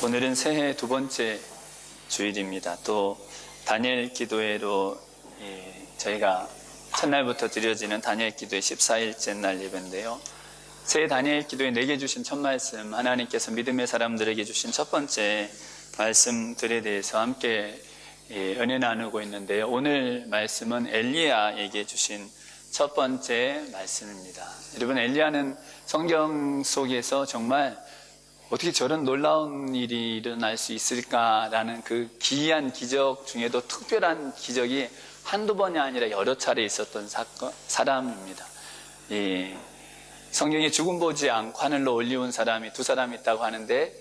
오늘은 새해 두 번째 주일입니다. 또 다니엘 기도회로 저희가 첫날부터 드려지는 다니엘 기도회 14일째 날 예배인데요. 새해 다니엘 기도회 내게 주신 첫 말씀, 하나님께서 믿음의 사람들에게 주신 첫 번째 말씀들에 대해서 함께 은혜 나누고 있는데요. 오늘 말씀은 엘리야에게 주신 첫 번째 말씀입니다. 여러분, 엘리야는 성경 속에서 정말 어떻게 저런 놀라운 일이 일어날 수 있을까라는 그 기이한 기적 중에도 특별한 기적이 한두 번이 아니라 여러 차례 있었던 사람입니다. 성경에 죽음 보지 않고 하늘로 올리운 사람이 두 사람 있다고 하는데,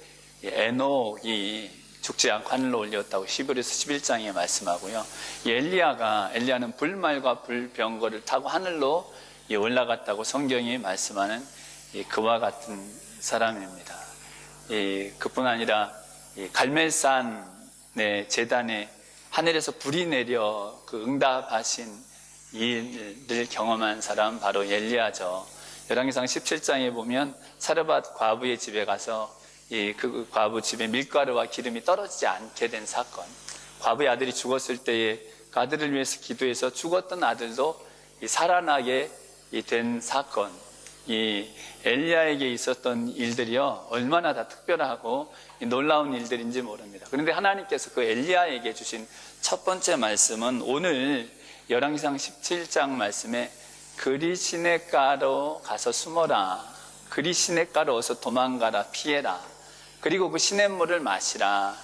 에녹이 죽지 않고 하늘로 올렸다고 히브리서 11장에 말씀하고요. 엘리야는 불말과 불병거를 타고 하늘로 올라갔다고 성경이 말씀하는 그와 같은 사람입니다. 그뿐 아니라 갈멜산의 제단에 하늘에서 불이 내려 그 응답하신 일을 경험한 사람 바로 엘리야죠. 열왕기상 17장에 보면 사르밧 과부의 집에 가서 그 과부 집에 밀가루와 기름이 떨어지지 않게 된 사건, 과부의 아들이 죽었을 때에 그 아들을 위해서 기도해서 죽었던 아들도 살아나게 된 사건, 이 엘리야에게 있었던 일들이요 얼마나 다 특별하고 놀라운 일들인지 모릅니다. 그런데 하나님께서 그 엘리야에게 주신 첫 번째 말씀은 오늘 열왕기상 17장 말씀에 그리 시냇가로 가서 숨어라, 그리 시냇가로 어서 도망가라, 피해라, 그리고 그 시냇물을 마시라.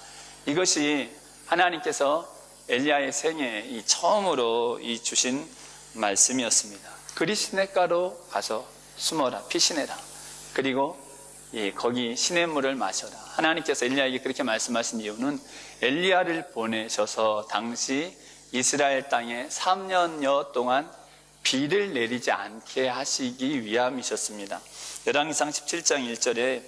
이것이 하나님께서 엘리야의 생애에 처음으로 주신 말씀이었습니다. 그리 시냇가로 가서 숨어라, 피신해라, 그리고 거기 시냇물을 마셔라. 하나님께서 엘리야에게 그렇게 말씀하신 이유는 엘리야를 보내셔서 당시 이스라엘 땅에 3년여 동안 비를 내리지 않게 하시기 위함이셨습니다. 열왕기상 17장 1절에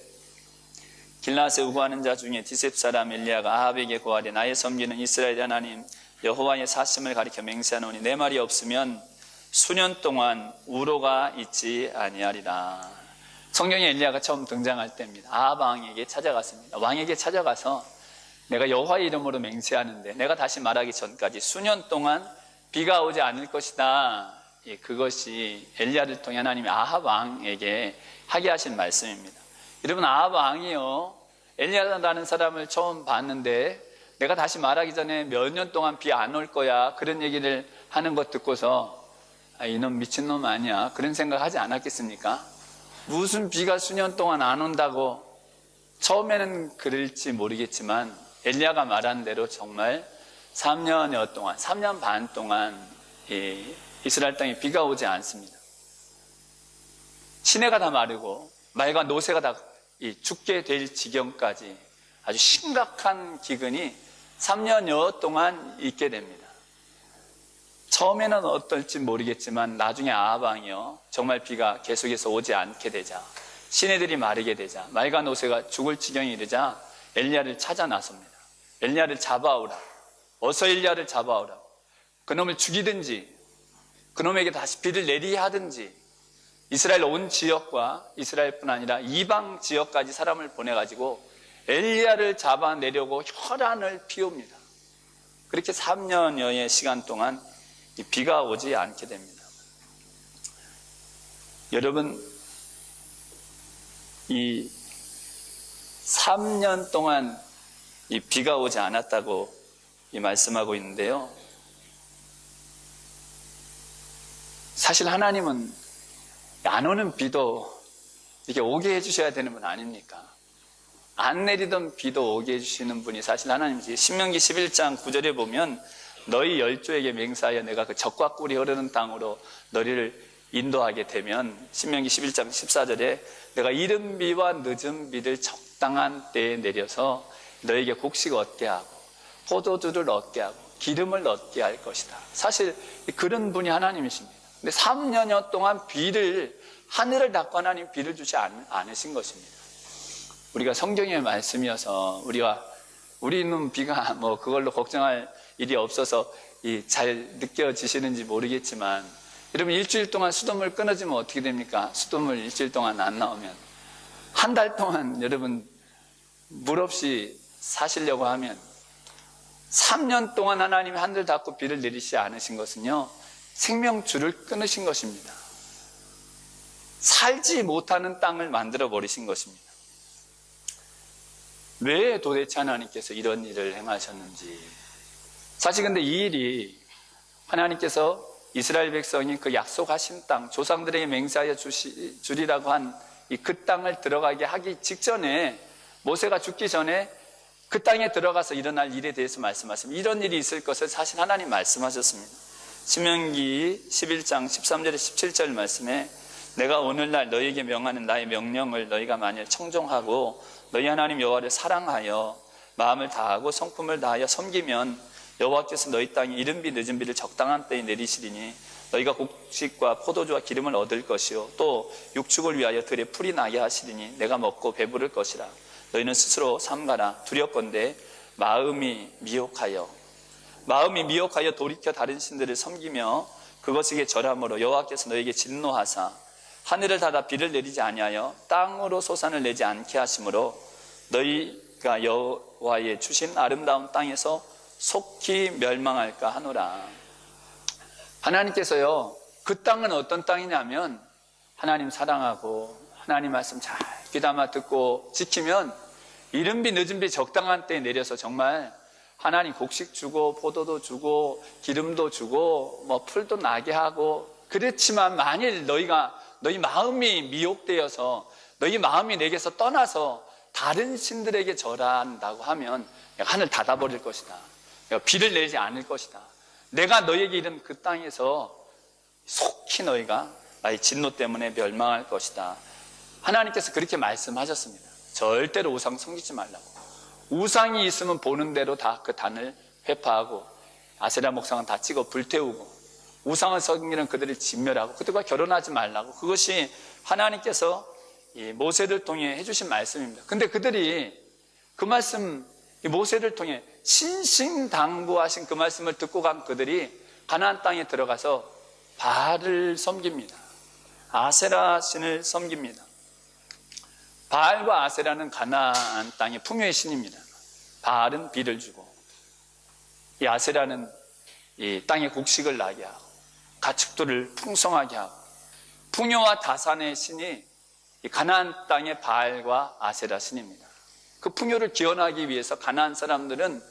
길라앗에 우거하는 자 중에 디셉 사람 엘리야가 아합에게 고하되 나의 섬기는 이스라엘 하나님 여호와의 사심을 가리켜 맹세하노니 내 말이 없으면 수년 동안 우로가 있지 아니하리라. 성경에 엘리야가 처음 등장할 때입니다. 아합 왕에게 찾아갔습니다. 왕에게 찾아가서 내가 여호와의 이름으로 맹세하는데 내가 다시 말하기 전까지 수년 동안 비가 오지 않을 것이다. 그것이 엘리야를 통해 하나님이 아합 왕에게 하게 하신 말씀입니다. 여러분, 아합 왕이요 엘리야라는 사람을 처음 봤는데 내가 다시 말하기 전에 몇 년 동안 비 안 올 거야 그런 얘기를 하는 것 듣고서 이놈 미친놈 아니야 그런 생각하지 않았겠습니까? 무슨 비가 수년 동안 안 온다고. 처음에는 그럴지 모르겠지만 엘리야가 말한 대로 정말 3년여 동안, 3년 반 동안 이스라엘 땅에 비가 오지 않습니다. 시내가 다 마르고 말과 노새가 다 죽게 될 지경까지 아주 심각한 기근이 3년여 동안 있게 됩니다. 처음에는 어떨지 모르겠지만 나중에 아합 왕이요 정말 비가 계속해서 오지 않게 되자, 시내들이 마르게 되자, 말과 노새가 죽을 지경에 이르자 엘리야를 찾아 나섭니다. 엘리야를 잡아오라, 어서 엘리야를 잡아오라, 그놈을 죽이든지 그놈에게 다시 비를 내리게 하든지. 이스라엘 온 지역과 이스라엘뿐 아니라 이방 지역까지 사람을 보내가지고 엘리야를 잡아내려고 혈안을 피웁니다. 그렇게 3년여의 시간 동안 비가 오지 않게 됩니다. 여러분, 이 3년 동안 이 비가 오지 않았다고 말씀하고 있는데요. 사실 하나님은 안 오는 비도 이렇게 오게 해주셔야 되는 분 아닙니까? 안 내리던 비도 오게 해주시는 분이 사실 하나님이지. 신명기 11장 9절에 보면 너희 열조에게 맹세하여 내가 그 젖과 꿀이 흐르는 땅으로 너희를 인도하게 되면, 신명기 11장 14절에 내가 이른 비와 늦은 비를 적당한 때에 내려서 너에게 곡식 얻게 하고 포도주를 얻게 하고 기름을 얻게 할 것이다. 사실 그런 분이 하나님이십니다. 근데 3년여 동안 비를, 하늘을 닫고 하나님 비를 주지 않으신 것입니다. 우리가 성경의 말씀이어서 우리는 비가 그걸로 걱정할 일이 없어서 잘 느껴지시는지 모르겠지만, 여러분 일주일 동안 수돗물 끊어지면 어떻게 됩니까? 수돗물 일주일 동안 안 나오면 한 달 동안 여러분 물 없이 사시려고 하면 3년 동안 하나님이 하늘 닫고 비를 내리시지 않으신 것은요, 생명줄을 끊으신 것입니다. 살지 못하는 땅을 만들어 버리신 것입니다. 왜 도대체 하나님께서 이런 일을 행하셨는지. 사실 근데 이 일이 하나님께서 이스라엘 백성이 그 약속하신 땅, 조상들에게 맹세하여 주리라고 한 그 땅을 들어가게 하기 직전에, 모세가 죽기 전에 그 땅에 들어가서 일어날 일에 대해서 말씀하십니다. 이런 일이 있을 것을 사실 하나님 말씀하셨습니다. 신명기 11장 13절에 17절 말씀에 내가 오늘날 너희에게 명하는 나의 명령을 너희가 만일 청종하고 너희 하나님 여호와를 사랑하여 마음을 다하고 성품을 다하여 섬기면 여호와께서 너희 땅에 이른 비 늦은 비를 적당한 때에 내리시리니 너희가 곡식과 포도주와 기름을 얻을 것이요 또 육축을 위하여 들에 풀이 나게 하시리니 내가 먹고 배부를 것이라. 너희는 스스로 삼가라. 두렵건대 마음이 미혹하여 돌이켜 다른 신들을 섬기며 그것에게 절함으로 여호와께서 너희에게 진노하사 하늘을 닫아 비를 내리지 아니하여 땅으로 소산을 내지 않게 하심으로 너희가 여호와의 주신 아름다운 땅에서 속히 멸망할까 하노라. 하나님께서요, 그 땅은 어떤 땅이냐면 하나님 사랑하고 하나님 말씀 잘 귀담아 듣고 지키면 이른 비 늦은 비 적당한 때에 내려서 정말 하나님 곡식 주고 포도도 주고 기름도 주고 뭐 풀도 나게 하고. 그렇지만 만일 너희 마음이 미혹되어서 너희 마음이 내게서 떠나서 다른 신들에게 절한다고 하면 내가 하늘 닫아버릴 것이다. 내가 비를 내리지 않을 것이다. 내가 너희에게 이른 그 땅에서 속히 너희가 나의 진노 때문에 멸망할 것이다. 하나님께서 그렇게 말씀하셨습니다. 절대로 우상 섬기지 말라고. 우상이 있으면 보는 대로 다 그 단을 회파하고 아세라 목상은 다 찍어 불태우고 우상을 섬기는 그들을 진멸하고 그들과 결혼하지 말라고. 그것이 하나님께서 이 모세를 통해 해주신 말씀입니다. 근데 그들이 그 말씀, 이 모세를 통해 신신당부하신 그 말씀을 듣고 간 그들이 가나안 땅에 들어가서 바알을 섬깁니다. 아세라 신을 섬깁니다. 바알과 아세라는 가나안 땅의 풍요의 신입니다. 바알은 비를 주고 이 아세라는 이 땅에 곡식을 나게 하고 가축들을 풍성하게 하고 풍요와 다산의 신이 이 가나안 땅의 바알과 아세라 신입니다. 그 풍요를 기원하기 위해서 가나안 사람들은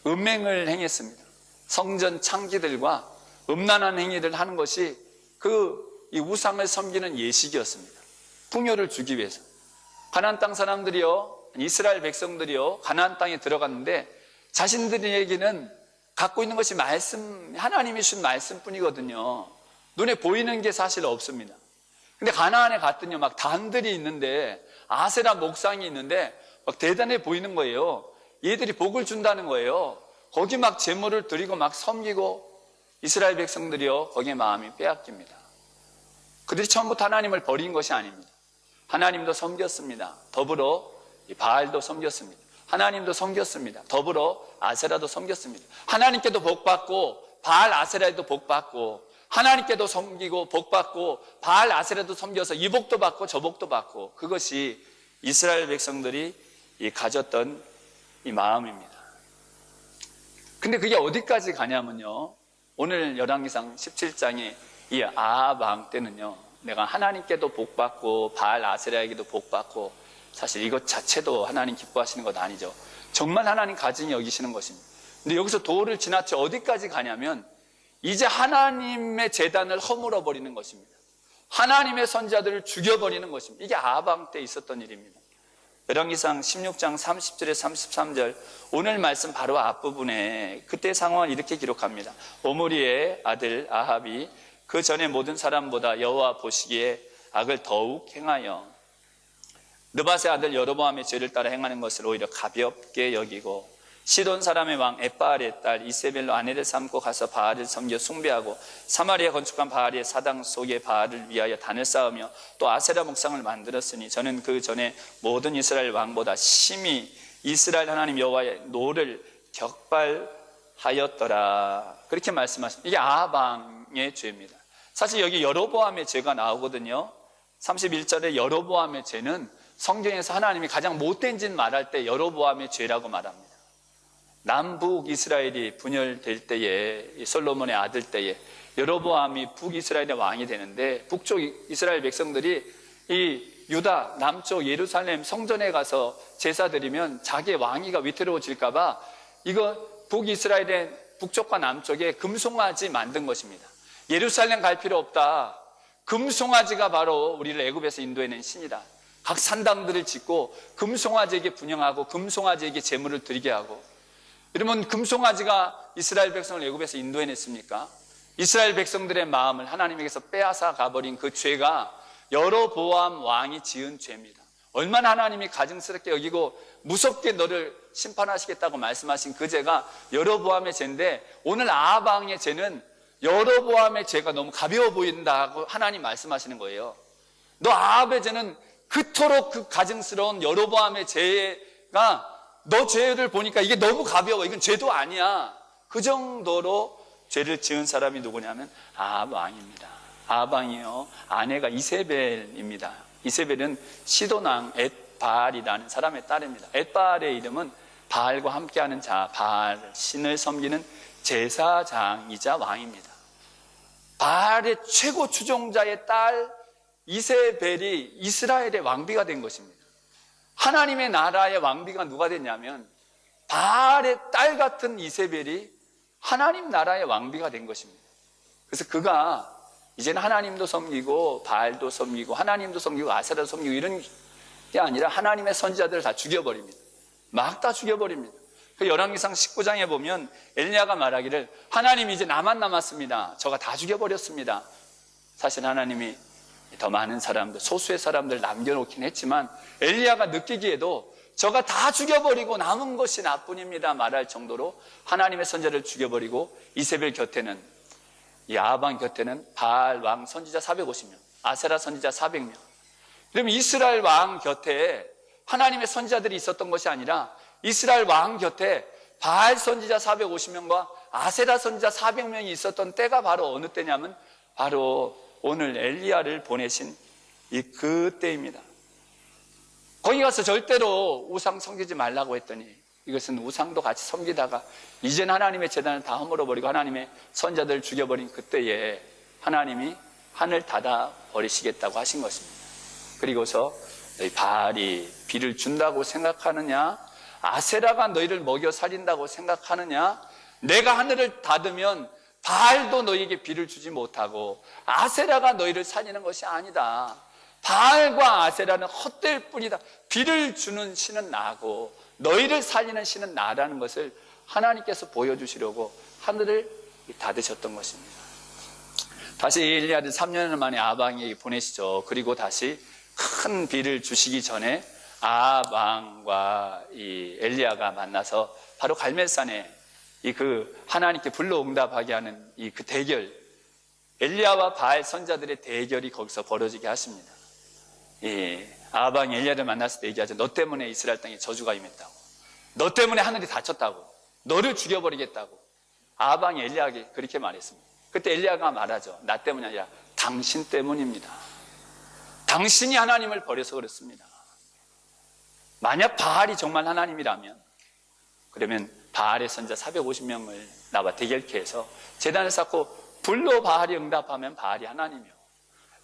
음행을 행했습니다. 성전 창기들과 음란한 행위를 하는 것이 이 우상을 섬기는 예식이었습니다. 풍요를 주기 위해서. 가나안 땅 사람들이요, 이스라엘 백성들이요, 가나안 땅에 들어갔는데 자신들에게는 갖고 있는 것이 하나님이 주신 말씀뿐이거든요. 눈에 보이는 게 사실 없습니다. 근데 가나안에 갔더니 막 단들이 있는데 아세라 목상이 있는데 막 대단해 보이는 거예요. 얘들이 복을 준다는 거예요. 거기 막 제물을 드리고 막 섬기고 이스라엘 백성들이요, 거기에 마음이 빼앗깁니다. 그들이 처음부터 하나님을 버린 것이 아닙니다. 하나님도 섬겼습니다. 더불어 바알도 섬겼습니다. 하나님도 섬겼습니다. 더불어 아세라도 섬겼습니다. 하나님께도 복받고 바알 아세라에도 복받고 하나님께도 섬기고 복받고 바알 아세라도 섬겨서 이 복도 받고 저 복도 받고. 그것이 이스라엘 백성들이 가졌던 이 마음입니다. 근데 그게 어디까지 가냐면요, 오늘 열왕기상 17장에 이 아합 왕 때는요, 내가 하나님께도 복받고 바알 아세라에게도 복받고, 사실 이것 자체도 하나님 기뻐하시는 것 아니죠. 정말 하나님 가증히 여기시는 것입니다. 근데 여기서 도를 지나쳐 어디까지 가냐면 이제 하나님의 제단을 허물어 버리는 것입니다. 하나님의 선지자들을 죽여버리는 것입니다. 이게 아합 왕 때 있었던 일입니다. 열왕기상 16장 30절에 33절, 오늘 말씀 바로 앞부분에 그때 상황을 이렇게 기록합니다. 오므리의 아들 아합이 그 전에 모든 사람보다 여호와 보시기에 악을 더욱 행하여 느밧의 아들 여로보암의 죄를 따라 행하는 것을 오히려 가볍게 여기고 시돈 사람의 왕 엣바알의 딸 이세벨로 아내를 삼고 가서 바알을 섬겨 숭배하고 사마리아 건축한 바알의 사당 속에 바알을 위하여 단을 쌓으며 또 아세라 목상을 만들었으니 저는 그 전에 모든 이스라엘 왕보다 심히 이스라엘 하나님 여호와의 노를 격발하였더라. 그렇게 말씀하십니다. 이게 아합 왕의 죄입니다. 사실 여기 여로보암의 죄가 나오거든요. 31절에 여로보암의 죄는 성경에서 하나님이 가장 못된 짓 말할 때 여로보암의 죄라고 말합니다. 남북 이스라엘이 분열될 때에, 이 솔로몬의 아들 때에 여로보암이 북이스라엘의 왕이 되는데, 북쪽 이스라엘 백성들이 이 유다 남쪽 예루살렘 성전에 가서 제사 드리면 자기의 왕위가 위태로워질까 봐 이거 북이스라엘의 북쪽과 남쪽에 금송아지 만든 것입니다. 예루살렘 갈 필요 없다. 금송아지가 바로 우리를 애굽에서 인도해낸 신이다. 각 산당들을 짓고 금송아지에게 분향하고 금송아지에게 제물을 드리게 하고. 여러분, 금송아지가 이스라엘 백성을 애굽에서 인도해냈습니까? 이스라엘 백성들의 마음을 하나님에게서 빼앗아 가버린 그 죄가 여로보암 왕이 지은 죄입니다. 얼마나 하나님이 가증스럽게 여기고 무섭게 너를 심판하시겠다고 말씀하신 그 죄가 여로보암의 죄인데, 오늘 아합 왕의 죄는 여로보암의 죄가 너무 가벼워 보인다고 하나님 말씀하시는 거예요. 너 아합의 죄는 그토록 그 가증스러운 여로보암의 죄가 너 죄를 보니까 이게 너무 가벼워. 이건 죄도 아니야. 그 정도로 죄를 지은 사람이 누구냐면 아합 왕입니다. 아합 왕이요, 아내가 이세벨입니다. 이세벨은 시돈왕 엣바알이라는 사람의 딸입니다. 엣바알의 이름은 바알과 함께하는 자, 바알 신을 섬기는 제사장이자 왕입니다. 바알의 최고 추종자의 딸 이세벨이 이스라엘의 왕비가 된 것입니다. 하나님의 나라의 왕비가 누가 됐냐면 바알의 딸 같은 이세벨이 하나님 나라의 왕비가 된 것입니다. 그래서 그가 이제는 하나님도 섬기고 바알도 섬기고 하나님도 섬기고 아세라도 섬기고 이런 게 아니라 하나님의 선지자들을 다 죽여버립니다. 막 다 죽여버립니다. 그 열왕기상 19장에 보면 엘리야가 말하기를 하나님 이제 나만 남았습니다. 저가 다 죽여버렸습니다. 사실 하나님이 더 많은 사람들, 소수의 사람들 남겨놓긴 했지만 엘리야가 느끼기에도 저가 다 죽여버리고 남은 것이 나뿐입니다 말할 정도로 하나님의 선지자를 죽여버리고, 이세벨 곁에는, 이 아합 왕 곁에는 바알 왕 선지자 450명, 아세라 선지자 400명. 그러면 이스라엘 왕 곁에 하나님의 선지자들이 있었던 것이 아니라 이스라엘 왕 곁에 바알 선지자 450명과 아세라 선지자 400명이 있었던 때가 바로 어느 때냐면 바로 오늘 엘리야를 보내신 이 그때입니다. 거기 가서 절대로 우상 섬기지 말라고 했더니 이것은 우상도 같이 섬기다가 이젠 하나님의 제단을 다 허물어버리고 하나님의 선자들을 죽여버린 그때에 하나님이 하늘 닫아 버리시겠다고 하신 것입니다. 그리고서 너희 바알이 비를 준다고 생각하느냐, 아세라가 너희를 먹여 살린다고 생각하느냐, 내가 하늘을 닫으면 바알도 너희에게 비를 주지 못하고 아세라가 너희를 살리는 것이 아니다. 바알과 아세라는 헛될 뿐이다. 비를 주는 신은 나고 너희를 살리는 신은 나라는 것을 하나님께서 보여주시려고 하늘을 닫으셨던 것입니다. 다시 엘리야를 3년 만에 아합 왕에게 보내시죠. 그리고 다시 큰 비를 주시기 전에 아합 왕과 이 엘리야가 만나서 바로 갈멜산에 이 그 하나님께 불러 응답하게 하는 이 그 대결, 엘리야와 바알 선자들의 대결이 거기서 벌어지게 하십니다. 아합 왕이 엘리야를 만났을 때 얘기하죠. 너 때문에 이스라엘 땅에 저주가 임했다고, 너 때문에 하늘이 닫혔다고, 너를 죽여버리겠다고. 아합 왕이 엘리야에게 그렇게 말했습니다. 그때 엘리야가 말하죠. 나 때문이 아니라 당신 때문입니다. 당신이 하나님을 버려서 그렇습니다. 만약 바알이 정말 하나님이라면 그러면 바알의 선자 450명을 나와 대결케 해서 제단을 쌓고 불로 바알이 응답하면 바알이 하나님이요,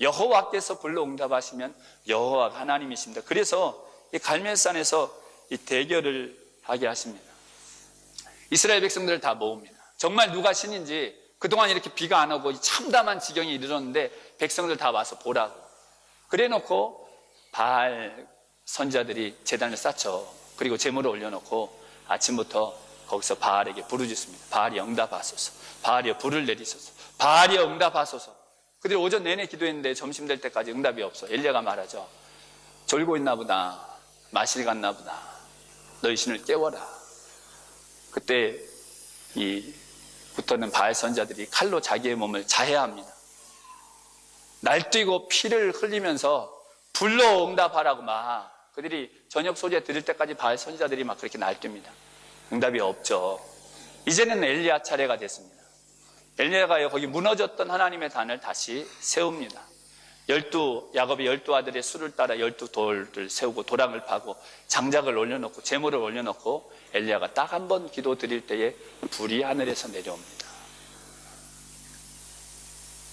여호와께서 불로 응답하시면 여호와가 하나님이십니다. 그래서 이 갈멜산에서 이 대결을 하게 하십니다. 이스라엘 백성들을 다 모읍니다. 정말 누가 신인지, 그동안 이렇게 비가 안 오고 참담한 지경에 이르렀는데 백성들 다 와서 보라고. 그래 놓고 바알 선지자들이 제단을 쌓죠. 그리고 제물을 올려놓고 아침부터 거기서 바알에게 부르짖습니다. 바알이 응답하소서, 바알이여 불을 내리소서, 바알이여 응답하소서. 그들이 오전 내내 기도했는데 점심 될 때까지 응답이 없어. 엘리야가 말하죠. 졸고 있나 보다, 마실 갔나 보다, 너희 신을 깨워라. 그때 이 붙었는 바알 선자들이 칼로 자기의 몸을 자해합니다. 날뛰고 피를 흘리면서 불로 응답하라고 막, 그들이 저녁 소리에 들을 때까지 바알 선지자들이 막 그렇게 날뜁니다. 응답이 없죠. 이제는 엘리야 차례가 됐습니다. 엘리야가 거기 무너졌던 하나님의 단을 다시 세웁니다. 야곱이 12아들의 수를 따라 12돌을 세우고 도랑을 파고 장작을 올려놓고 제물을 올려놓고 엘리야가 딱 한 번 기도 드릴 때에 불이 하늘에서 내려옵니다.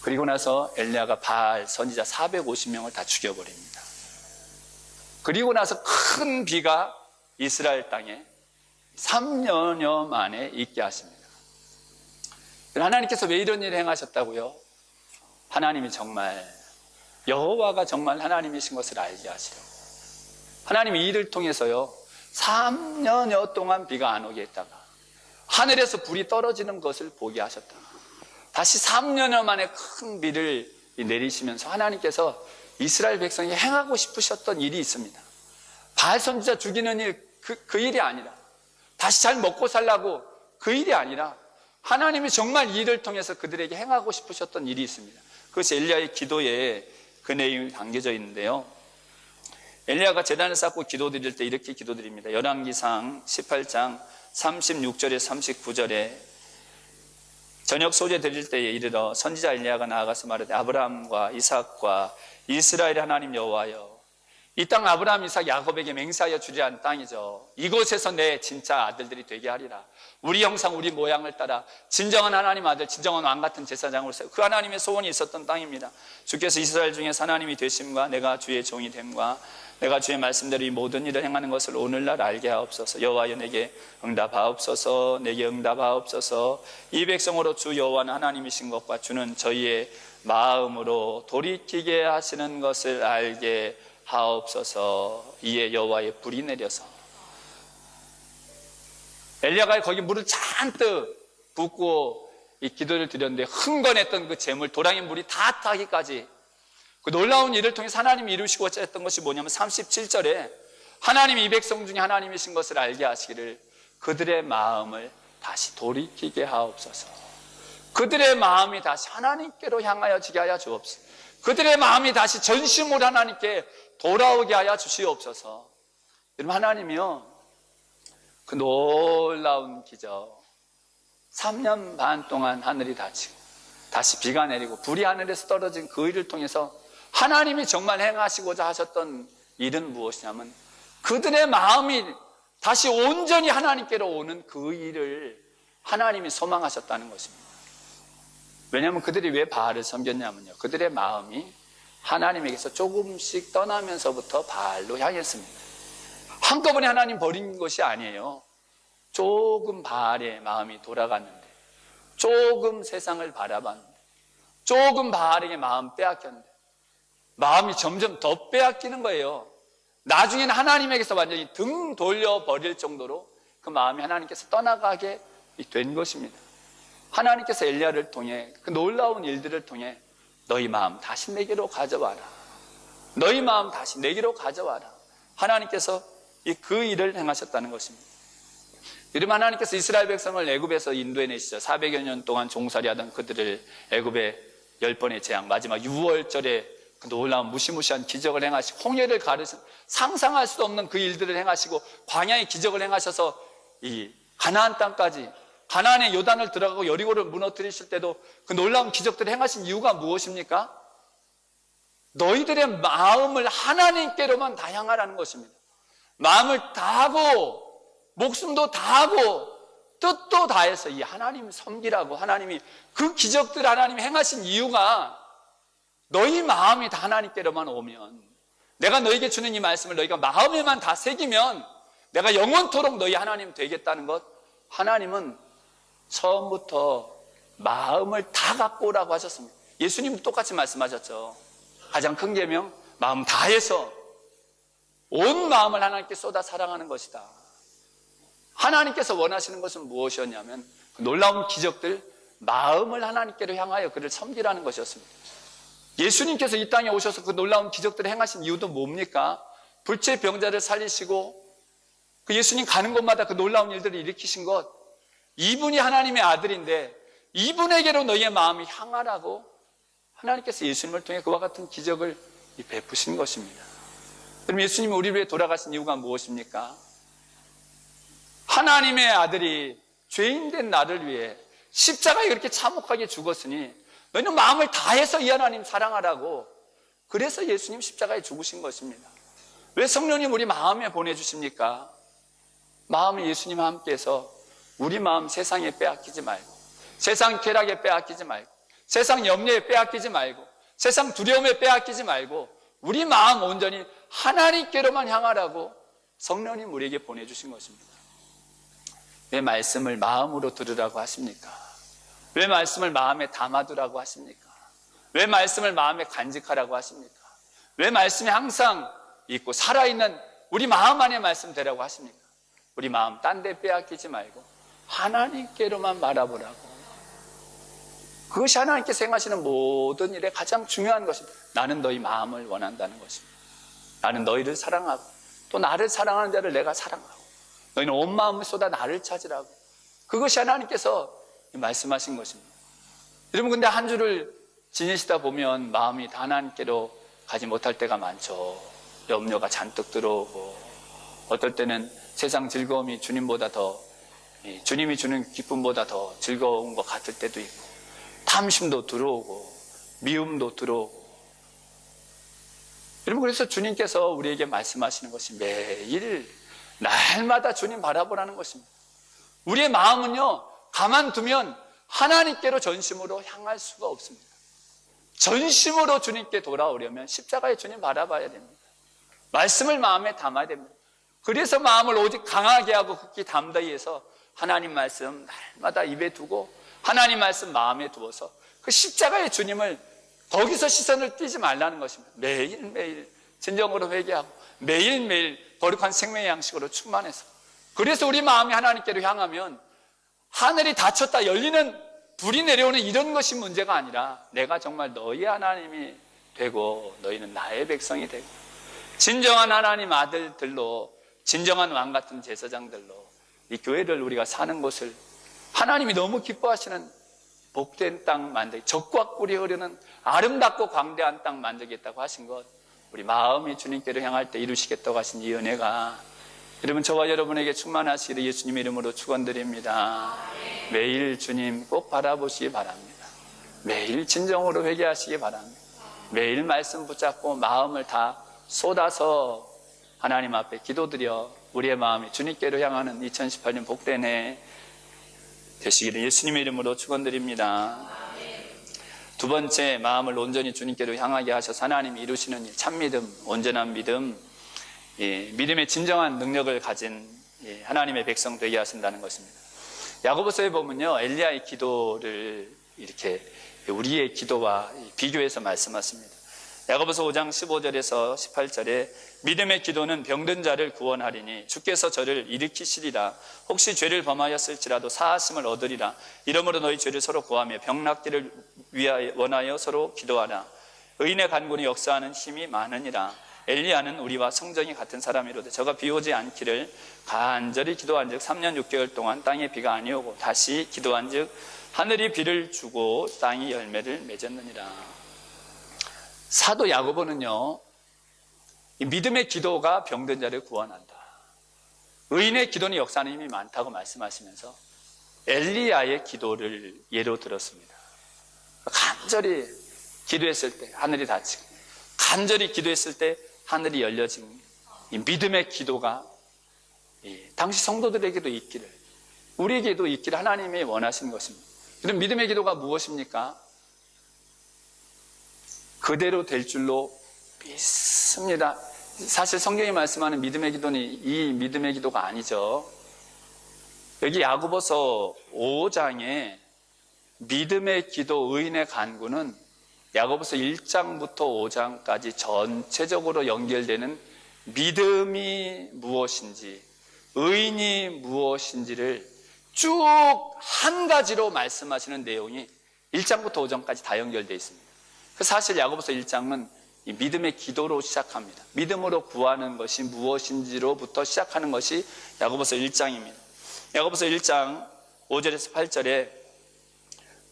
그리고 나서 엘리야가 바알 선지자 450명을 다 죽여버립니다. 그리고 나서 큰 비가 이스라엘 땅에 3년여 만에 있게 하십니다. 하나님께서 왜 이런 일을 행하셨다고요? 하나님이 정말 여호와가 정말 하나님이신 것을 알게 하시려고. 하나님이 이를 통해서요 3년여 동안 비가 안 오게 했다가 하늘에서 불이 떨어지는 것을 보게 하셨다가 다시 3년여 만에 큰 비를 내리시면서 하나님께서 이스라엘 백성이 행하고 싶으셨던 일이 있습니다. 바알 선지자 죽이는 일, 그 일이 아니라 다시 잘 먹고 살라고 그 일이 아니라 하나님이 정말 이 일을 통해서 그들에게 행하고 싶으셨던 일이 있습니다. 그것이 엘리야의 기도에 그 내용이 담겨져 있는데요. 엘리야가 제단을 쌓고 기도드릴 때 이렇게 기도드립니다. 열왕기상 18장 36절에 39절에 저녁 소재 드릴 때에 이르러 선지자 엘리야가 나아가서 말하되 아브라함과 이삭과 이스라엘의 하나님 여호와여, 이 땅 아브라함, 이삭, 야곱에게 맹세하여 주리라 한 땅이죠. 이곳에서 내 진짜 아들들이 되게 하리라. 우리 형상 우리 모양을 따라 진정한 하나님 아들, 진정한 왕 같은 제사장으로 세워 그 하나님의 소원이 있었던 땅입니다. 주께서 이스라엘 중에서 하나님이 되심과 내가 주의 종이 됨과 내가 주의 말씀대로 이 모든 일을 행하는 것을 오늘날 알게 하옵소서. 여호와여 내게 응답하옵소서. 내게 응답하옵소서. 이 백성으로 주 여호와는 하나님이신 것과 주는 저희의 마음으로 돌이키게 하시는 것을 알게 하옵소서. 이에 여호와의 불이 내려서 엘리야가 거기 물을 잔뜩 붓고 이 기도를 드렸는데 흥건했던 그 재물 도랑의 물이 다 타기까지 그 놀라운 일을 통해 하나님이 이루시고자 했던 것이 뭐냐면 37절에 하나님이 이 백성 중에 하나님이신 것을 알게 하시기를 그들의 마음을 다시 돌이키게 하옵소서. 그들의 마음이 다시 하나님께로 향하여지게 하여 주옵소서. 그들의 마음이 다시 전심으로 하나님께 돌아오게 하여 주시옵소서. 여러분, 하나님이요 그 놀라운 기적 3년 반 동안 하늘이 닫히고 다시 비가 내리고 불이 하늘에서 떨어진 그 일을 통해서 하나님이 정말 행하시고자 하셨던 일은 무엇이냐면 그들의 마음이 다시 온전히 하나님께로 오는 그 일을 하나님이 소망하셨다는 것입니다. 왜냐하면 그들이 왜 바알을 섬겼냐면요, 그들의 마음이 하나님에게서 조금씩 떠나면서부터 바알로 향했습니다. 한꺼번에 하나님 버린 것이 아니에요. 조금 바알의 마음이 돌아갔는데, 조금 세상을 바라봤는데, 조금 바알에게 마음 빼앗겼는데 마음이 점점 더 빼앗기는 거예요. 나중에는 하나님에게서 완전히 등 돌려버릴 정도로 그 마음이 하나님께서 떠나가게 된 것입니다. 하나님께서 엘리야를 통해 그 놀라운 일들을 통해 너희 마음 다시 내게로 가져와라. 너희 마음 다시 내게로 가져와라. 하나님께서 그 일을 행하셨다는 것입니다. 여러분, 하나님께서 이스라엘 백성을 애굽에서 인도해내시죠. 400여 년 동안 종살이하던 그들을 애굽의 10번의 재앙, 마지막 6월절에 그 놀라운 무시무시한 기적을 행하시고 홍해를 가르신 상상할 수 없는 그 일들을 행하시고 광야의 기적을 행하셔서 이 가나안 땅까지 가나안의 요단을 들어가고 여리고를 무너뜨리실 때도 그 놀라운 기적들을 행하신 이유가 무엇입니까? 너희들의 마음을 하나님께로만 다 향하라는 것입니다. 마음을 다하고 목숨도 다하고 뜻도 다해서 이 하나님 섬기라고. 하나님이 그 기적들 하나님이 행하신 이유가 너희 마음이 다 하나님께로만 오면, 내가 너에게 주는 이 말씀을 너희가 마음에만 다 새기면 내가 영원토록 너희 하나님 되겠다는 것. 하나님은 처음부터 마음을 다 갖고 오라고 하셨습니다. 예수님도 똑같이 말씀하셨죠. 가장 큰 계명, 마음 다해서 온 마음을 하나님께 쏟아 사랑하는 것이다. 하나님께서 원하시는 것은 무엇이었냐면 그 놀라운 기적들, 마음을 하나님께로 향하여 그를 섬기라는 것이었습니다. 예수님께서 이 땅에 오셔서 그 놀라운 기적들을 행하신 이유도 뭡니까? 불치의 병자를 살리시고 그 예수님 가는 곳마다 그 놀라운 일들을 일으키신 것, 이분이 하나님의 아들인데 이분에게로 너희의 마음이 향하라고 하나님께서 예수님을 통해 그와 같은 기적을 베푸신 것입니다. 그럼 예수님이 우리를 위해 돌아가신 이유가 무엇입니까? 하나님의 아들이 죄인된 나를 위해 십자가에 그렇게 참혹하게 죽었으니 너희는 마음을 다해서 이 하나님 사랑하라고, 그래서 예수님 십자가에 죽으신 것입니다. 왜 성령님 우리 마음에 보내주십니까? 마음을 예수님과 함께해서 우리 마음 세상에 빼앗기지 말고, 세상 쾌락에 빼앗기지 말고, 세상 염려에 빼앗기지 말고, 세상 두려움에 빼앗기지 말고 우리 마음 온전히 하나님께로만 향하라고 성령님 우리에게 보내주신 것입니다. 왜 말씀을 마음으로 들으라고 하십니까? 왜 말씀을 마음에 담아두라고 하십니까? 왜 말씀을 마음에 간직하라고 하십니까? 왜 말씀이 항상 있고 살아있는 우리 마음 안에 말씀 되라고 하십니까? 우리 마음 딴 데 빼앗기지 말고 하나님께로만 바라보라고. 그것이 하나님께서 행하시는 모든 일에 가장 중요한 것입니다. 나는 너희 마음을 원한다는 것입니다. 나는 너희를 사랑하고 또 나를 사랑하는 자를 내가 사랑하고 너희는 온 마음을 쏟아 나를 찾으라고. 그것이 하나님께서 말씀하신 것입니다. 여러분, 근데 한 주를 지내시다 보면 마음이 다 하나님께로 가지 못할 때가 많죠. 염려가 잔뜩 들어오고, 어떨 때는 세상 즐거움이 주님보다 더, 주님이 주는 기쁨보다 더 즐거운 것 같을 때도 있고, 탐심도 들어오고 미움도 들어오고. 여러분, 그래서 주님께서 우리에게 말씀하시는 것이 매일 날마다 주님 바라보라는 것입니다. 우리의 마음은요, 가만두면 하나님께로 전심으로 향할 수가 없습니다. 전심으로 주님께 돌아오려면 십자가에 주님 바라봐야 됩니다. 말씀을 마음에 담아야 됩니다. 그래서 마음을 오직 강하게 하고 굳게 담다히 해서 하나님 말씀 날마다 입에 두고 하나님 말씀 마음에 두어서 그 십자가의 주님을 거기서 시선을 띄지 말라는 것입니다. 매일매일 진정으로 회개하고 매일매일 거룩한 생명의 양식으로 충만해서, 그래서 우리 마음이 하나님께로 향하면 하늘이 닫혔다 열리는 불이 내려오는 이런 것이 문제가 아니라 내가 정말 너희 하나님이 되고 너희는 나의 백성이 되고 진정한 하나님 아들들로, 진정한 왕 같은 제사장들로 이 교회를 우리가 사는 곳을 하나님이 너무 기뻐하시는 복된 땅 만들기, 적과 꿀이 흐르는 아름답고 광대한 땅 만들겠다고 하신 것, 우리 마음이 주님께로 향할 때 이루시겠다고 하신 이 은혜가 여러분, 저와 여러분에게 충만하시기를 예수님의 이름으로 축원드립니다. 매일 주님 꼭 바라보시기 바랍니다. 매일 진정으로 회개하시기 바랍니다. 매일 말씀 붙잡고 마음을 다 쏟아서 하나님 앞에 기도드려 우리의 마음이 주님께로 향하는 2018년 복된 해 되시기를 예수님의 이름으로 축원드립니다. 두 번째, 마음을 온전히 주님께로 향하게 하셔서 하나님이 이루시는 일, 참믿음, 온전한 믿음, 믿음의 진정한 능력을 가진 하나님의 백성 되게 하신다는 것입니다. 야고보서에 보면요, 엘리야의 기도를 이렇게 우리의 기도와 비교해서 말씀하십니다. 야고보서 5장 15절에서 18절에 믿음의 기도는 병든 자를 구원하리니 주께서 저를 일으키시리라. 혹시 죄를 범하였을지라도 사하심을 얻으리라. 이러므로 너희 죄를 서로 구하며 병 낫기를 원하여 서로 기도하라. 의인의 간군이 역사하는 힘이 많으니라. 엘리야는 우리와 성정이 같은 사람이로되 저가 비 오지 않기를 간절히 기도한즉 3년 6개월 동안 땅에 비가 아니오고 다시 기도한즉 하늘이 비를 주고 땅이 열매를 맺었느니라. 사도 야고보는요, 이 믿음의 기도가 병든 자를 구원한다, 의인의 기도는 역사하는 힘이 많다고 말씀하시면서 엘리야의 기도를 예로 들었습니다. 간절히 기도했을 때 하늘이 닫히고, 간절히 기도했을 때 하늘이 열려진 이 믿음의 기도가 당시 성도들에게도 있기를, 우리에게도 있기를 하나님이 원하시는 것입니다. 그럼 믿음의 기도가 무엇입니까? 그대로 될 줄로 믿습니다. 사실 성경이 말씀하는 믿음의 기도는 이 믿음의 기도가 아니죠. 여기 야고보서 5장에 믿음의 기도, 의인의 간구는 야고보서 1장부터 5장까지 전체적으로 연결되는 믿음이 무엇인지, 의인이 무엇인지를 쭉 한 가지로 말씀하시는 내용이 1장부터 5장까지 다 연결되어 있습니다. 사실 야고보서 1장은 이 믿음의 기도로 시작합니다. 믿음으로 구하는 것이 무엇인지로부터 시작하는 것이 야고보서 1장입니다. 야고보서 1장 5절에서 8절에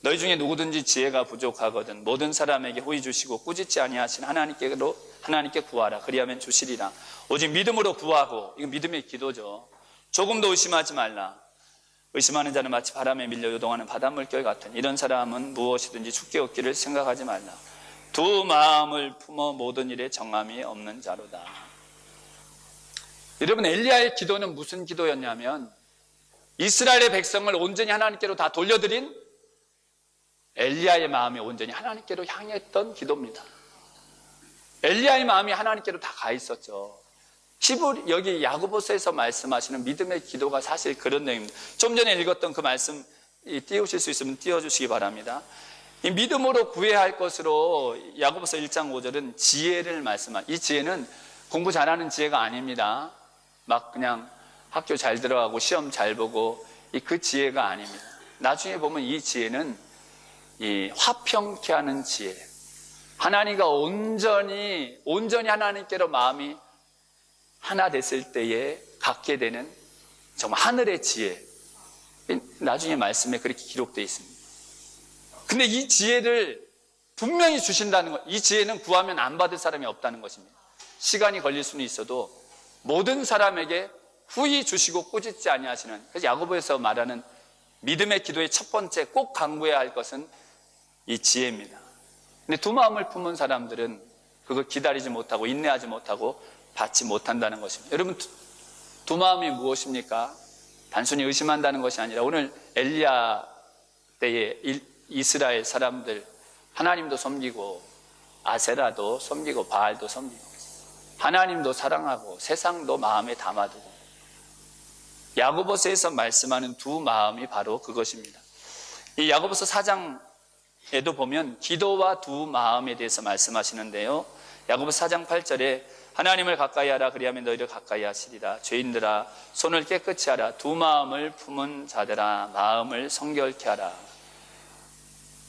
너희 중에 누구든지 지혜가 부족하거든 모든 사람에게 호의 주시고 꾸짖지 아니하신 하나님께 구하라. 그리하면 주시리라. 오직 믿음으로 구하고, 이건 믿음의 기도죠. 조금도 의심하지 말라. 의심하는 자는 마치 바람에 밀려 요동하는 바닷물결 같은 이런 사람은 무엇이든지 죽게 얻기를 생각하지 말라. 두 마음을 품어 모든 일에 정함이 없는 자로다. 여러분, 엘리야의 기도는 무슨 기도였냐면 이스라엘의 백성을 온전히 하나님께로 다 돌려드린 엘리야의 마음이 온전히 하나님께로 향했던 기도입니다. 엘리야의 마음이 하나님께로 다 가 있었죠. 여기 야고보서에서 말씀하시는 믿음의 기도가 사실 그런 내용입니다. 좀 전에 읽었던 그 말씀 띄우실 수 있으면 띄워주시기 바랍니다. 이 믿음으로 구해야 할 것으로 야고보서 1장 5절은 지혜를 이 지혜는 공부 잘하는 지혜가 아닙니다. 막 그냥 학교 잘 들어가고 시험 잘 보고 그 지혜가 아닙니다. 나중에 보면 이 지혜는 이 화평케 하는 지혜, 하나님과 온전히 하나님께로 마음이 하나 됐을 때에 갖게 되는 정말 하늘의 지혜, 나중에 말씀에 그렇게 기록되어 있습니다. 근데 이 지혜를 분명히 주신다는 것, 이 지혜는 구하면 안 받을 사람이 없다는 것입니다. 시간이 걸릴 수는 있어도 모든 사람에게 후히 주시고 꾸짖지 아니하시는, 그래서 야고보에서 말하는 믿음의 기도의 첫 번째 꼭 강구해야 할 것은 이 지혜입니다. 근데 두 마음을 품은 사람들은 그걸 기다리지 못하고 인내하지 못하고 받지 못한다는 것입니다. 여러분, 두 마음이 무엇입니까? 단순히 의심한다는 것이 아니라 오늘 엘리야 때의 이스라엘 사람들, 하나님도 섬기고 아세라도 섬기고 바알도 섬기고 하나님도 사랑하고 세상도 마음에 담아두고, 야고보서에서 말씀하는 두 마음이 바로 그것입니다. 이 야고보서 4장에도 보면 기도와 두 마음에 대해서 말씀하시는데요, 야고보서 4장 8절에 하나님을 가까이 하라, 그리하면 너희를 가까이 하시리라. 죄인들아, 손을 깨끗이 하라. 두 마음을 품은 자들아, 마음을 성결케 하라.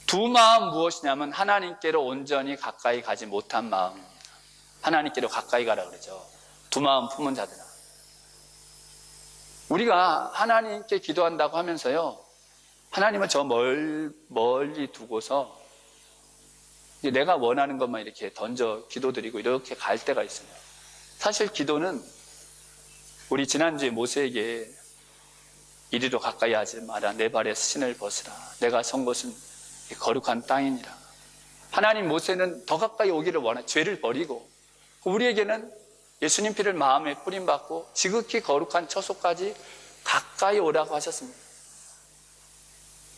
두 마음 무엇이냐면 하나님께로 온전히 가까이 가지 못한 마음입니다. 하나님께로 가까이 가라 그러죠. 두 마음 품은 자들아. 우리가 하나님께 기도한다고 하면서요, 하나님은 저 멀리 두고서 내가 원하는 것만 이렇게 던져 기도드리고 이렇게 갈 때가 있어요. 사실 기도는 우리 지난주에 모세에게 이리로 가까이 하지 마라. 내 발에 신을 벗으라. 내가 선 곳은 거룩한 땅이니라. 하나님, 모세는 더 가까이 오기를 원해. 죄를 버리고, 우리에게는 예수님 피를 마음에 뿌림받고 지극히 거룩한 처소까지 가까이 오라고 하셨습니다.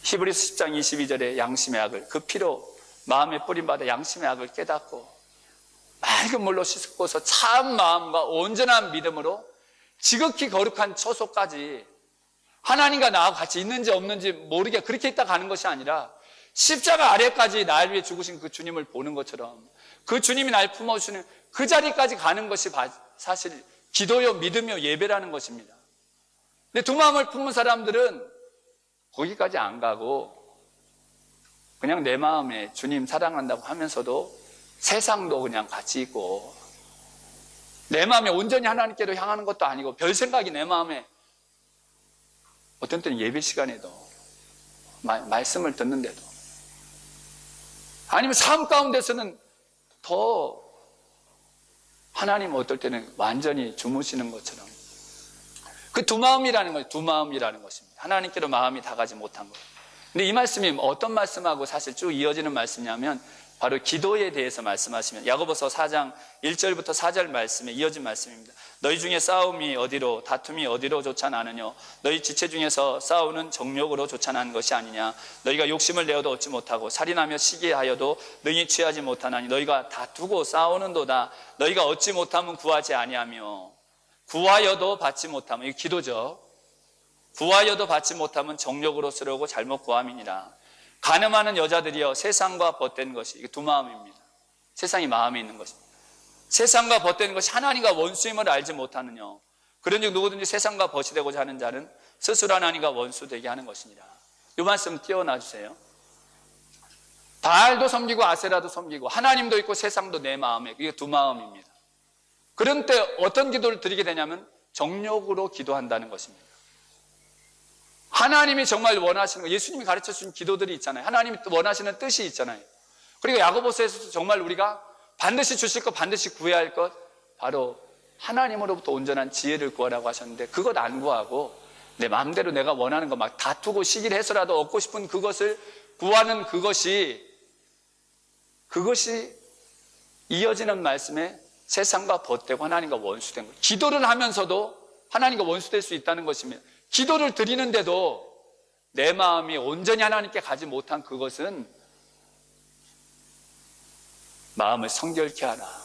히브리서 10장 22절에 양심의 악을 그 피로 마음에 뿌림받아 양심의 악을 깨닫고 맑은 물로 씻고서 참 마음과 온전한 믿음으로 지극히 거룩한 처소까지 하나님과 나와 같이 있는지 없는지 모르게 그렇게 있다 가는 것이 아니라 십자가 아래까지 날 위해 죽으신 그 주님을 보는 것처럼 그 주님이 날 품어주시는 그 자리까지 가는 것이 사실 기도요, 믿음요, 예배라는 것입니다. 근데 두 마음을 품은 사람들은 거기까지 안 가고 그냥 내 마음에 주님 사랑한다고 하면서도 세상도 그냥 같이 있고, 내 마음에 온전히 하나님께로 향하는 것도 아니고 별 생각이 내 마음에, 어떤 때는 예배 시간에도 말씀을 듣는데도, 아니면 삶 가운데서는 더 하나님 어떨 때는 완전히 주무시는 것처럼, 그 두 마음이라는 거예요. 두 마음이라는 것입니다. 하나님께로 마음이 다 가지 못한 것. 근데 이 말씀이 어떤 말씀하고 사실 쭉 이어지는 말씀이냐면 바로 기도에 대해서 말씀하시면 야고보서 4장 1절부터 4절 말씀에 이어진 말씀입니다. 너희 중에 싸움이 어디로, 다툼이 어디로 쫓아나느냐? 너희 지체 중에서 싸우는 정욕으로 쫓아나는 것이 아니냐? 너희가 욕심을 내어도 얻지 못하고 살인하며 시기하여도 능히 취하지 못하나니 너희가 다투고 싸우는도다. 너희가 얻지 못하면 구하지 아니하며 구하여도 받지 못하면, 이거 기도죠. 구하여도 받지 못하면 정욕으로 쓰려고 잘못 구함이니라. 간음하는 여자들이여 세상과 벗된 것이, 이게 두 마음입니다. 세상이 마음에 있는 것입니다. 세상과 벗된 것이 하나님과 원수임을 알지 못하느냐? 그런즉 누구든지 세상과 벗이 되고자 하는 자는 스스로 하나님과 원수되게 하는 것이니라. 이 말씀 띄워놔 주세요. 바알도 섬기고 아세라도 섬기고 하나님도 있고 세상도 내 마음에, 이게 두 마음입니다. 그런 때 어떤 기도를 드리게 되냐면 정욕으로 기도한다는 것입니다. 하나님이 정말 원하시는 거, 예수님이 가르쳐 주신 기도들이 있잖아요. 하나님이 원하시는 뜻이 있잖아요. 그리고 야고보서에서도 정말 우리가 반드시 주실 것, 반드시 구해야 할 것, 바로 하나님으로부터 온전한 지혜를 구하라고 하셨는데, 그것 안 구하고 내 마음대로 내가 원하는 거 막 다투고 시기를 해서라도 얻고 싶은 그것을 구하는 그것이 그것이 이어지는 말씀에 세상과 벗되고 하나님과 원수된 거예요. 기도를 하면서도 하나님과 원수될 수 있다는 것입니다. 기도를 드리는데도 내 마음이 온전히 하나님께 가지 못한 그것은 마음을 성결케 하라.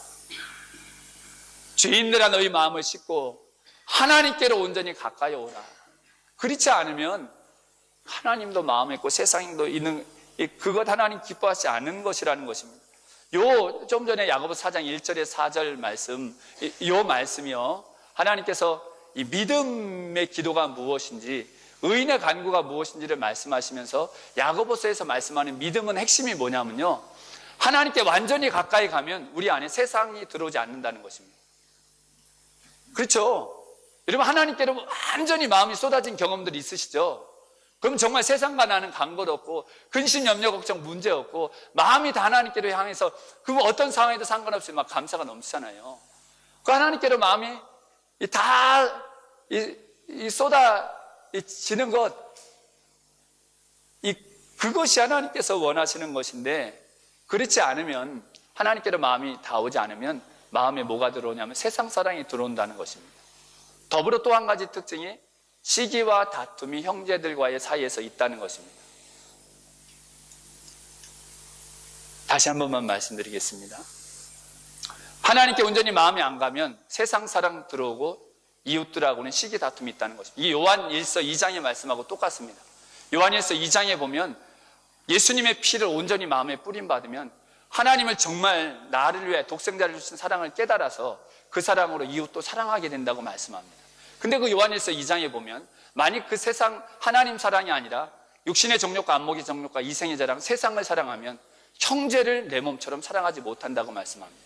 죄인들아 너희 마음을 씻고 하나님께로 온전히 가까이 오라. 그렇지 않으면 하나님도 마음에 있고 세상도 있는 그것 하나님 기뻐하지 않는 것이라는 것입니다. 좀 전에 야고보서 4장 1절에 4절 말씀, 요 말씀이요. 하나님께서 이 믿음의 기도가 무엇인지, 의인의 간구가 무엇인지를 말씀하시면서 야고보서에서 말씀하는 믿음은 핵심이 뭐냐면요. 하나님께 완전히 가까이 가면 우리 안에 세상이 들어오지 않는다는 것입니다. 그렇죠? 여러분 하나님께로 완전히 마음이 쏟아진 경험들이 있으시죠? 그럼 정말 세상과 나는 간 것 없고 근심, 염려, 걱정, 문제 없고 마음이 다 하나님께로 향해서 그 어떤 상황에도 상관없이 막 감사가 넘치잖아요. 그 하나님께로 마음이 다 쏟아지는 것, 그것이 하나님께서 원하시는 것인데 그렇지 않으면 하나님께로 마음이 닿오지 않으면 마음에 뭐가 들어오냐면 세상 사랑이 들어온다는 것입니다. 더불어 또 한 가지 특징이 시기와 다툼이 형제들과의 사이에서 있다는 것입니다. 다시 한 번만 말씀드리겠습니다. 하나님께 온전히 마음이 안 가면 세상 사랑 들어오고 이웃들하고는 시기 다툼이 있다는 것입니다. 이 요한 1서 2장의 말씀하고 똑같습니다. 요한 1서 2장에 보면 예수님의 피를 온전히 마음에 뿌림받으면 하나님을 정말 나를 위해 독생자를 주신 사랑을 깨달아서 그 사랑으로 이웃도 사랑하게 된다고 말씀합니다. 근데 그 요한일서 2장에 보면 만약 그 세상 하나님 사랑이 아니라 육신의 정욕과 안목의 정욕과 이생의 자랑, 세상을 사랑하면 형제를 내 몸처럼 사랑하지 못한다고 말씀합니다.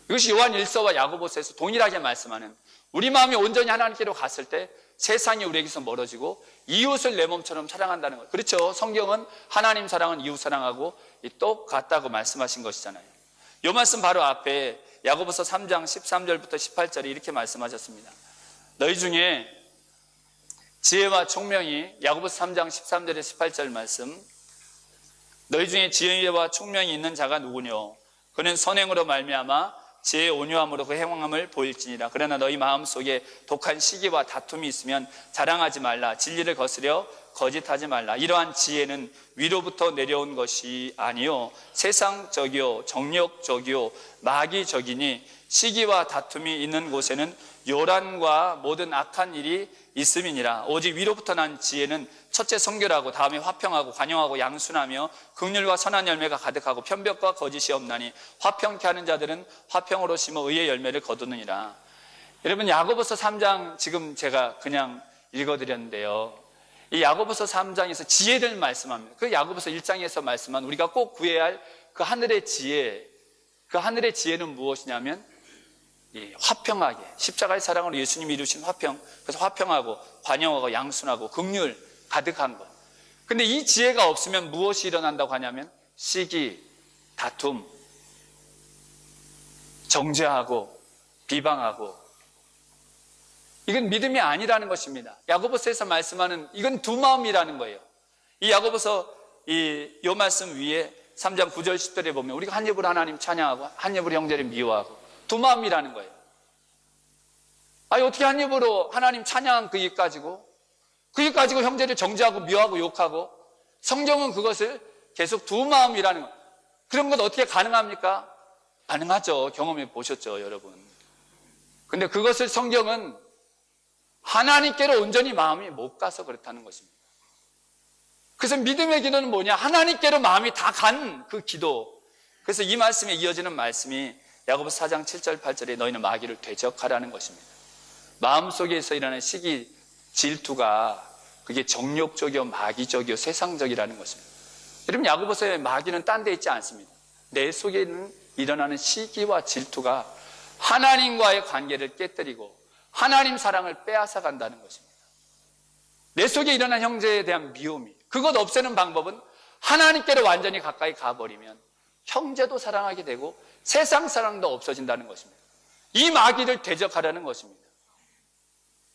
이것이 요한 1서와 야고보서에서 동일하게 말씀하는 우리 마음이 온전히 하나님께로 갔을 때 세상이 우리에게서 멀어지고 이웃을 내 몸처럼 사랑한다는 것. 그렇죠. 성경은 하나님 사랑은 이웃 사랑하고 똑같다고 말씀하신 것이잖아요. 이 말씀 바로 앞에 야고보서 3장 13절부터 18절에 이렇게 말씀하셨습니다. 너희 중에 지혜와 총명이, 야고보서 3장 13절에 18절 말씀, 너희 중에 지혜와 총명이 있는 자가 누구뇨? 그는 선행으로 말미암아 지혜의 온유함으로 그 행함을 보일지니라. 그러나 너희 마음속에 독한 시기와 다툼이 있으면 자랑하지 말라. 진리를 거스려 거짓하지 말라. 이러한 지혜는 위로부터 내려온 것이 아니요 세상적이요 정욕적이요 마귀적이니 시기와 다툼이 있는 곳에는 요란과 모든 악한 일이 있음이니라. 오직 위로부터 난 지혜는 첫째 성결하고 다음에 화평하고 관용하고 양순하며 긍휼과 선한 열매가 가득하고 편벽과 거짓이 없나니 화평케 하는 자들은 화평으로 심어 의의 열매를 거두느니라. 여러분 야고보서 3장 지금 제가 그냥 읽어드렸는데요, 이 야고보서 3장에서 지혜를 말씀합니다. 그 야고보서 1장에서 말씀한 우리가 꼭 구해야 할 그 하늘의 지혜, 그 하늘의 지혜는 무엇이냐면 화평하게, 십자가의 사랑으로 예수님이 이루신 화평, 그래서 화평하고 관용하고 양순하고 긍휼 가득한 것. 근데 이 지혜가 없으면 무엇이 일어난다고 하냐면 시기, 다툼, 정죄하고 비방하고, 이건 믿음이 아니라는 것입니다. 야고보서에서 말씀하는 이건 두 마음이라는 거예요. 이 야고보서 요 말씀 위에 3장 9절 10절에 보면 우리가 한 입으로 하나님 찬양하고 한 입으로 형제를 미워하고 두 마음이라는 거예요. 아니 어떻게 한 입으로 하나님 찬양한 그 입 가지고 형제를 정죄하고 미워하고 욕하고, 성경은 그것을 계속 두 마음이라는 거. 그런 것 어떻게 가능합니까? 가능하죠. 경험해 보셨죠, 여러분. 근데 그것을 성경은 하나님께로 온전히 마음이 못 가서 그렇다는 것입니다. 그래서 믿음의 기도는 뭐냐? 하나님께로 마음이 다 간 그 기도. 그래서 이 말씀에 이어지는 말씀이 야고보서 4장 7절 8절에 너희는 마귀를 대적하라는 것입니다. 마음속에서 일어나는 시기, 질투가 그게 정욕적이요 마귀적이요 세상적이라는 것입니다. 여러분 야고보서의 마귀는 딴 데 있지 않습니다. 내 속에 있는 일어나는 시기와 질투가 하나님과의 관계를 깨뜨리고 하나님 사랑을 빼앗아 간다는 것입니다. 내 속에 일어난 형제에 대한 미움이, 그것 없애는 방법은 하나님께로 완전히 가까이 가버리면 형제도 사랑하게 되고 세상 사랑도 없어진다는 것입니다. 이 마귀를 대적하라는 것입니다.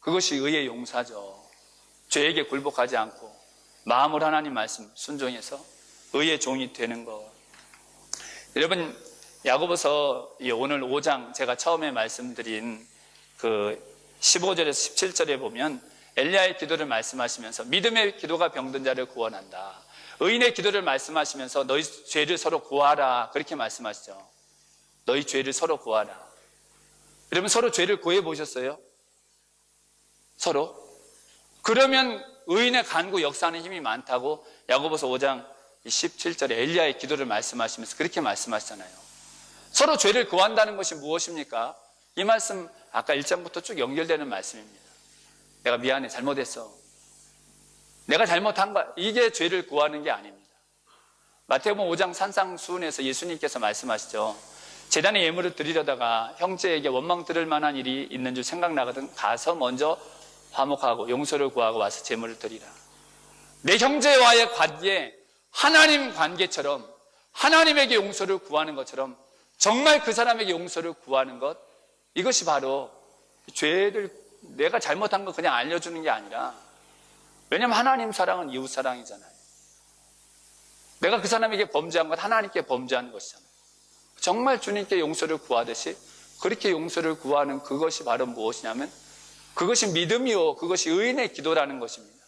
그것이 의의 용사죠. 죄에게 굴복하지 않고 마음으로 하나님 말씀 순종해서 의의 종이 되는 것. 여러분, 야고보서 오늘 5장 제가 처음에 말씀드린 그 15절에서 17절에 보면 엘리야의 기도를 말씀하시면서 믿음의 기도가 병든 자를 구원한다. 의인의 기도를 말씀하시면서 너희 죄를 서로 구하라. 그렇게 말씀하시죠. 너희 죄를 서로 구하라. 여러분, 서로 죄를 구해 보셨어요? 서로? 그러면 의인의 간구 역사하는 힘이 많다고 야고보서 5장 17절에 엘리야의 기도를 말씀하시면서 그렇게 말씀하시잖아요. 서로 죄를 구한다는 것이 무엇입니까? 이 말씀 아까 1장부터 쭉 연결되는 말씀입니다. 내가 미안해, 잘못했어. 내가 잘못한 거야. 이게 죄를 구하는 게 아닙니다. 마태복음 5장 산상수훈에서 예수님께서 말씀하시죠. 제단에 예물을 드리려다가 형제에게 원망 들을 만한 일이 있는 줄 생각나거든 가서 먼저 화목하고 용서를 구하고 와서 제물을 드리라. 내 형제와의 관계, 하나님 관계처럼 하나님에게 용서를 구하는 것처럼 정말 그 사람에게 용서를 구하는 것, 이것이 바로 죄를 내가 잘못한 거 그냥 알려주는 게 아니라, 왜냐하면 하나님 사랑은 이웃 사랑이잖아요. 내가 그 사람에게 범죄한 것 하나님께 범죄한 것이잖아요. 정말 주님께 용서를 구하듯이 그렇게 용서를 구하는 그것이 바로 무엇이냐면 그것이 믿음이요, 그것이 의인의 기도라는 것입니다.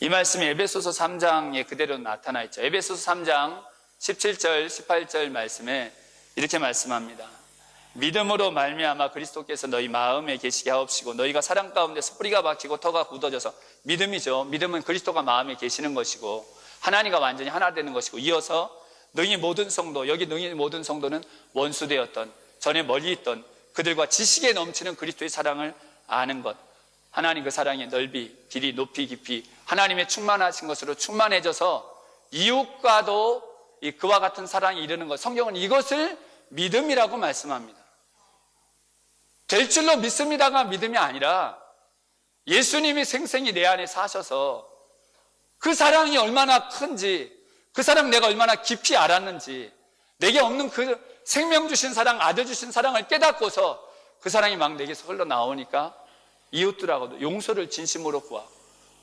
이 말씀이 에베소서 3장에 그대로 나타나 있죠. 에베소서 3장 17절, 18절 말씀에 이렇게 말씀합니다. 믿음으로 말미암아 그리스도께서 너희 마음에 계시게 하옵시고 너희가 사랑 가운데서 뿌리가 박히고 터가 굳어져서, 믿음이죠. 믿음은 그리스도가 마음에 계시는 것이고 하나님과 완전히 하나 되는 것이고, 이어서 너희 모든 성도, 여기 너희 모든 성도는 원수되었던, 전에 멀리 있던 그들과 지식에 넘치는 그리스도의 사랑을 아는 것, 하나님 그 사랑의 넓이, 길이, 높이, 깊이 하나님의 충만하신 것으로 충만해져서 이웃과도 그와 같은 사랑이 이르는 것, 성경은 이것을 믿음이라고 말씀합니다. 될 줄로 믿습니다가 믿음이 아니라 예수님이 생생히 내 안에 사셔서 그 사랑이 얼마나 큰지, 그 사랑 내가 얼마나 깊이 알았는지, 내게 없는 그 생명 주신 사랑, 아들 주신 사랑을 깨닫고서 그 사랑이 막 내게서 흘러나오니까 이웃들하고도 용서를 진심으로 구하고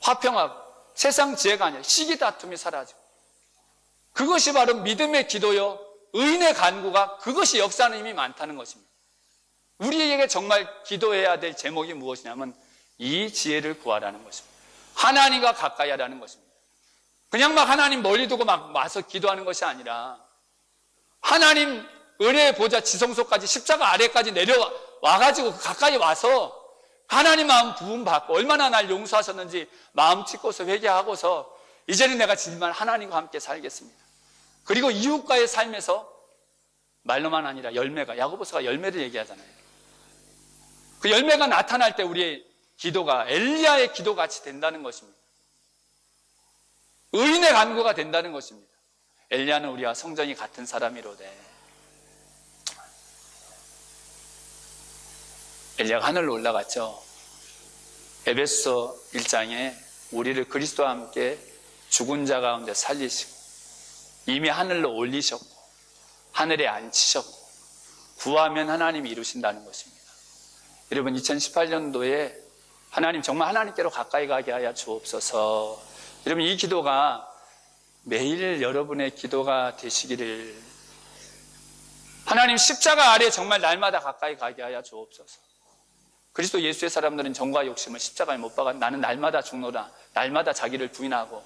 화평하고 세상 지혜가 아니라 시기 다툼이 사라지고, 그것이 바로 믿음의 기도요, 의인의 간구가 그것이 역사하는 힘이 많다는 것입니다. 우리에게 정말 기도해야 될 제목이 무엇이냐면 이 지혜를 구하라는 것입니다. 하나님과 가까이 하라는 것입니다. 그냥 막 하나님 멀리 두고 막 와서 기도하는 것이 아니라 하나님 은혜의 보좌 지성소까지 십자가 아래까지 내려와가지고 가까이 와서 하나님 마음 부음받고 얼마나 날 용서하셨는지 마음 찢고서 회개하고서 이제는 내가 정말 하나님과 함께 살겠습니다. 그리고 이웃과의 삶에서 말로만 아니라 열매가, 야고보서가 열매를 얘기하잖아요. 그 열매가 나타날 때 우리의 기도가 엘리야의 기도같이 된다는 것입니다. 의인의 간구가 된다는 것입니다. 엘리야는 우리와 성전이 같은 사람이로되, 엘리야가 하늘로 올라갔죠. 에베소서 1장에 우리를 그리스도와 함께 죽은 자 가운데 살리시고 이미 하늘로 올리셨고 하늘에 앉히셨고 구하면 하나님이 이루신다는 것입니다. 여러분, 2018년도에 하나님 정말 하나님께로 가까이 가게 하여 주옵소서. 여러분, 이 기도가 매일 여러분의 기도가 되시기를, 하나님 십자가 아래 정말 날마다 가까이 가게 하여 주옵소서. 그리스도 예수의 사람들은 정과 욕심을 십자가에 못 박아 나는 날마다 죽노라, 날마다 자기를 부인하고,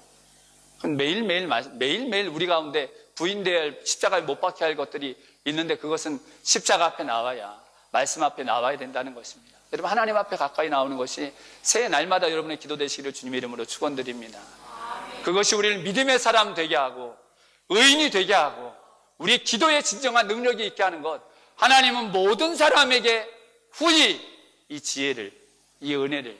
매일매일 우리 가운데 부인되어야 할, 십자가에 못 박혀야 할 것들이 있는데 그것은 십자가 앞에 나와야, 말씀 앞에 나와야 된다는 것입니다. 여러분, 하나님 앞에 가까이 나오는 것이 새해 날마다 여러분의 기도 되시기를 주님의 이름으로 축원드립니다. 그것이 우리를 믿음의 사람 되게 하고 의인이 되게 하고 우리의 기도에 진정한 능력이 있게 하는 것, 하나님은 모든 사람에게 후히 이 지혜를, 이 은혜를,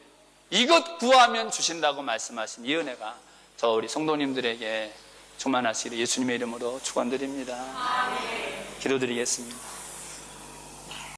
이것 구하면 주신다고 말씀하신 이 은혜가 저 우리 성도님들에게 충만하시기를 예수님의 이름으로 축원드립니다. 기도드리겠습니다.